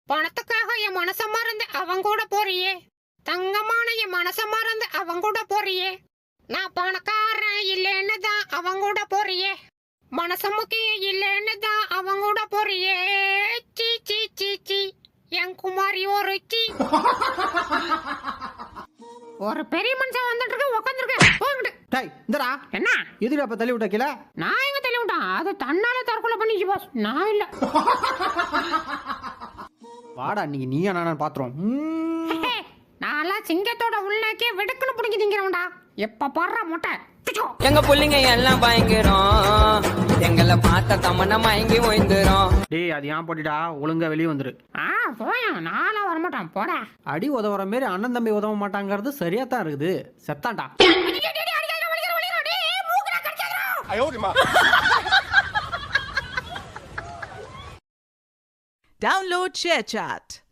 பணத்துக்காக என் மனச மறந்து அவன் கூட போறியே, தங்கமான என் மனச மறந்து அவன் கூட போறியே, நான் பணக்காரன் இல்லைன்னு தான் அவன் கூட போறியே, மனசு முக்கியம் இல்லைன்னு தான் அவன் கூட போறியே. சீ சீ சீ சீ என் குமாரி ஒரு சீ. ஒரு பெரிய மனுஷன் வந்துட்டு இருக்க உட்காந்துருக்கேன் போங்கிட்டு. டேய் இந்தடா என்ன எதுல அப்ப தள்ளி விட்ட கீழே? நான் எங்க தள்ளி விட்டான், அது தன்னால தற்கொலை பண்ணிச்சு பாஸ், நான் இல்ல. வாடா இன்னைக்கு நீயா நானும் பாத்துறோம். நான்லாம் சிங்கத்தோட உள்நாக்கே வெடுக்குன்னு பிடிச்சி திங்கிறவன்டா. எப்ப போடுற முட்டை எங்க புள்ளிங்க எல்லாம் பயங்கரம், எங்களை பார்த்த தமன மயங்கி ஓய்ந்துரும். டேய் அது ஏன் போட்டிடா, ஒழுங்கா வெளியே வந்துரு. போயா, நான்லாம் வரமாட்டான் போடா. அடி உதவுற மாரி அண்ணன் தம்பி உதவ மாட்டாங்கிறது சரியா தான் இருக்குது. செத்தான்டா. Download ShareChat.